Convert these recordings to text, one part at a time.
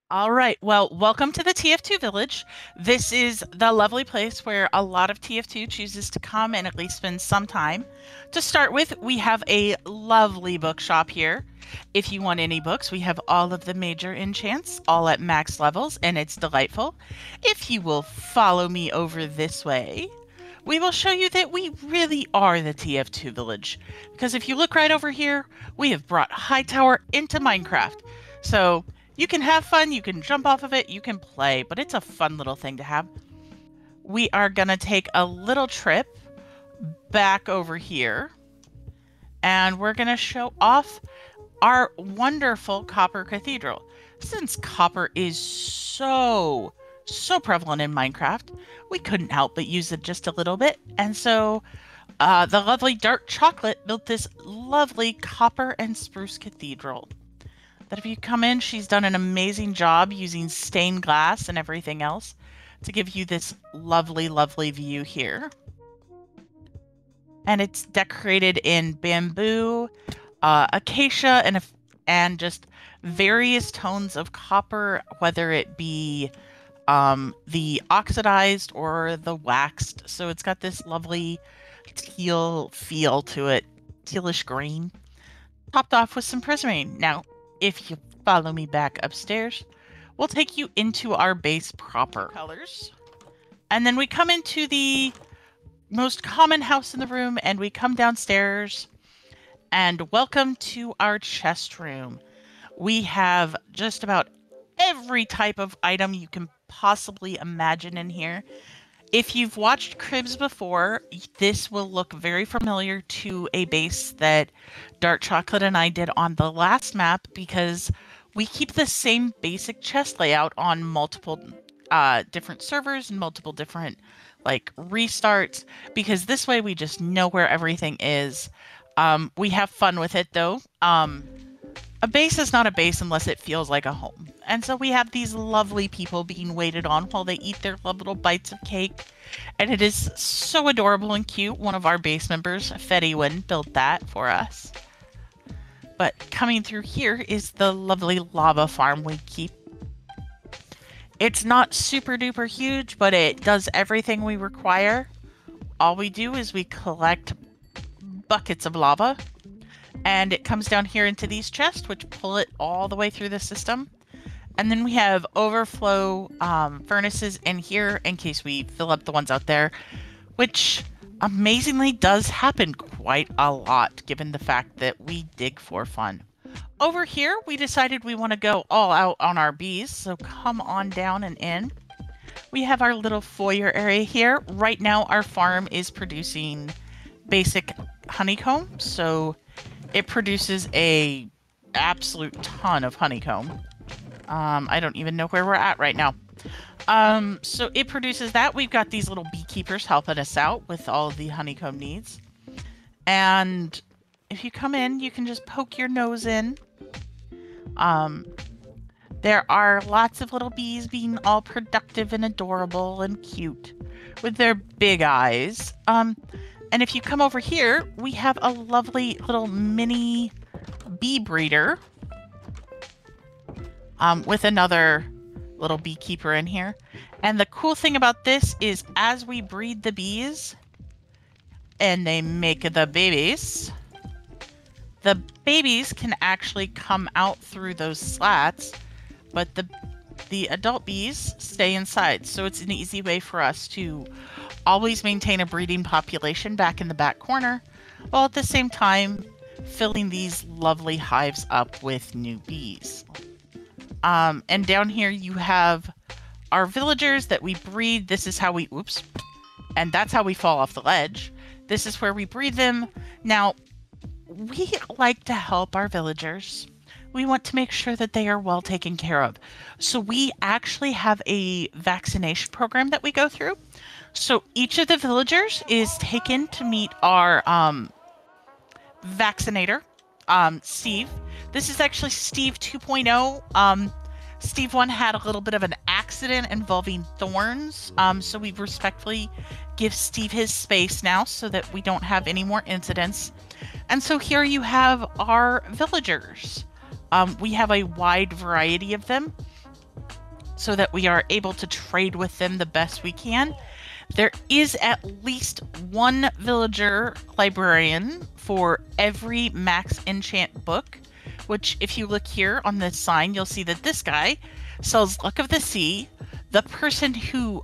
All right. Well, welcome to the TF2 Village. This is the lovely place where a lot of TF2 chooses to come and at least spend some time. To start with, we have a lovely bookshop here. If you want any books, we have all of the major enchants, all at max levels, and it's delightful. If you will follow me over this way, we will show you that we really are the TF2 Village. Because if you look right over here, we have brought Hightower into Minecraft. So you can have fun, you can jump off of it, you can play, but it's a fun little thing to have. We are going to take a little trip back over here, and we're going to show off our wonderful copper cathedral. Since copper is so prevalent in Minecraft, we couldn't help but use it just a little bit, and so the lovely DrkChocolate built this lovely copper and spruce cathedral. That if you come in, she's done an amazing job using stained glass and everything else to give you this lovely, lovely view here. And it's decorated in bamboo, acacia, and just various tones of copper, whether it be the oxidized or the waxed. So it's got this lovely teal feel to it, tealish green, topped off with some prismarine. Now, if you follow me back upstairs, we'll take you into our base proper colors. And then we come into the most common house in the room, and we come downstairs, and welcome to our chest room. We have just about every type of item you can possibly imagine in here. If you've watched Cribs before, this will look very familiar to a base that DrkChocolate and I did on the last map, because we keep the same basic chest layout on multiple different servers and multiple different restarts, because this way we just know where everything is. We have fun with it though. A base is not a base unless it feels like a home. And so we have these lovely people being waited on while they eat their little bites of cake. And it is so adorable and cute. One of our base members, Fediwin, built that for us. But coming through here is the lovely lava farm we keep. It's not super duper huge, but it does everything we require. All we do is we collect buckets of lava, and it comes down here into these chests, which pull it all the way through the system. And then we have overflow furnaces in here in case we fill up the ones out there, which amazingly does happen quite a lot given the fact that we dig for fun. Over here, we decided we want to go all out on our bees, so come on down and in. We have our little foyer area here. Right now, our farm is producing basic honeycomb, so it produces a absolute ton of honeycomb. I don't even know where we're at right now. So it produces that. We've got these little beekeepers helping us out with all of the honeycomb needs. And if you come in, you can just poke your nose in. There are lots of little bees being all productive and adorable and cute with their big eyes. And if you come over here, we have a lovely little mini bee breeder. With another little beekeeper in here. And the cool thing about this is as we breed the bees and they make the babies can actually come out through those slats, but the adult bees stay inside. So it's an easy way for us to always maintain a breeding population back in the back corner, while at the same time filling these lovely hives up with new bees. And down here you have our villagers that we breed. This is how we, oops, and that's how we fall off the ledge. This is where we breed them. Now, we like to help our villagers. We want to make sure that they are well taken care of. So we actually have a vaccination program that we go through. So each of the villagers is taken to meet our vaccinator, Steve. This is actually Steve 2.0. Steve 1 had a little bit of an accident involving thorns, so we respectfully give Steve his space now so that we don't have any more incidents. And so here you have our villagers. We have a wide variety of them. so that we are able to trade with them the best we can. There is at least one villager librarian for every max enchant book, which if you look here on this sign, you'll see that this guy sells Luck of the Sea. The person who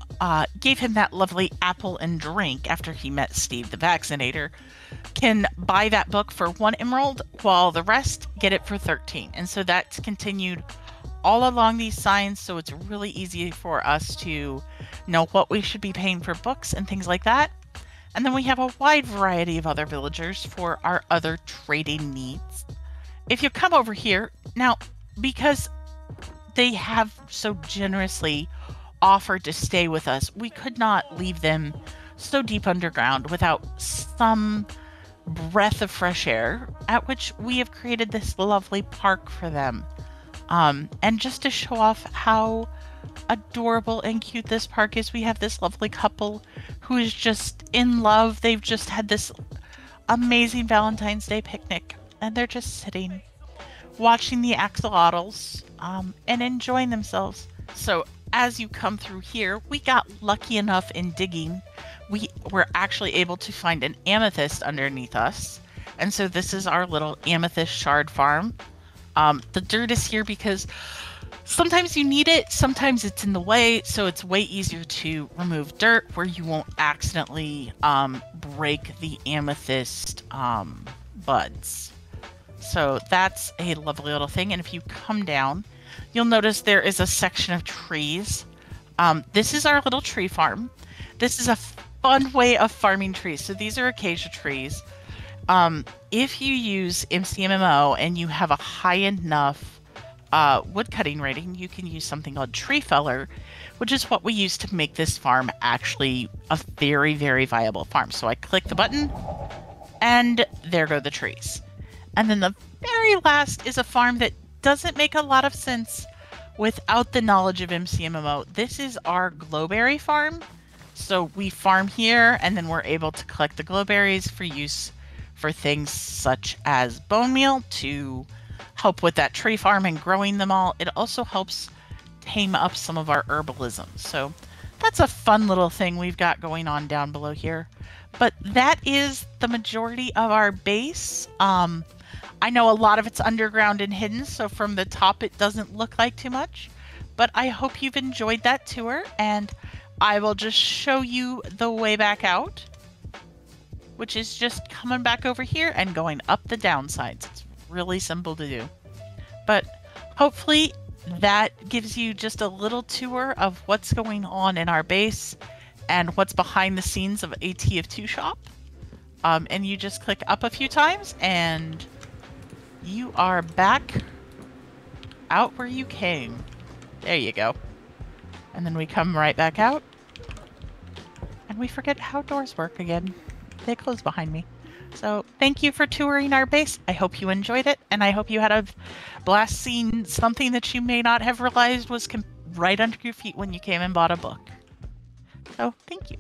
gave him that lovely apple and drink after he met Steve the Vaccinator can buy that book for 1 emerald, while the rest get it for 13. And so that's continued all along these signs, so it's really easy for us to know what we should be paying for books and things like that. And then we have a wide variety of other villagers for our other trading needs. If you come over here, now, because they have so generously offered to stay with us, we could not leave them so deep underground without some breath of fresh air, at which we have created this lovely park for them. And just to show off how adorable and cute this park is, we have this lovely couple who is just in love. They've just had this amazing Valentine's Day picnic, and they're just sitting, watching the axolotls, and enjoying themselves. So as you come through here, we got lucky enough in digging. We were actually able to find an amethyst underneath us. And so this is our little amethyst shard farm. The dirt is here because sometimes you need it, sometimes it's in the way, so it's way easier to remove dirt where you won't accidentally break the amethyst buds. So that's a lovely little thing. And if you come down, you'll notice there is a section of trees. This is our little tree farm. This is a fun way of farming trees. So these are acacia trees. If you use MCMMO and you have a high enough woodcutting rating, you can use something called Tree Feller, which is what we use to make this farm actually a very, very viable farm. So I click the button, and there go the trees. And then the very last is a farm that doesn't make a lot of sense without the knowledge of MCMMO. This is our glowberry farm. So we farm here, and then we're able to collect the glowberries for use for things such as bone meal to help with that tree farm and growing them all. It also helps tame up some of our herbalism. So that's a fun little thing we've got going on down below here. But that is the majority of our base. I know a lot of it's underground and hidden, so from the top it doesn't look like too much. But I hope you've enjoyed that tour, and I will just show you the way back out, which is just coming back over here and going up the downsides. It's really simple to do. But hopefully that gives you just a little tour of what's going on in our base and what's behind the scenes of a TF2 shop. And you just click up a few times and you are back out where you came. There you go. And then we come right back out. And we forget how doors work again. They close behind me. So thank you for touring our base. I hope you enjoyed it, and I hope you had a blast seeing something that you may not have realized was right under your feet when you came and bought a book. So thank you.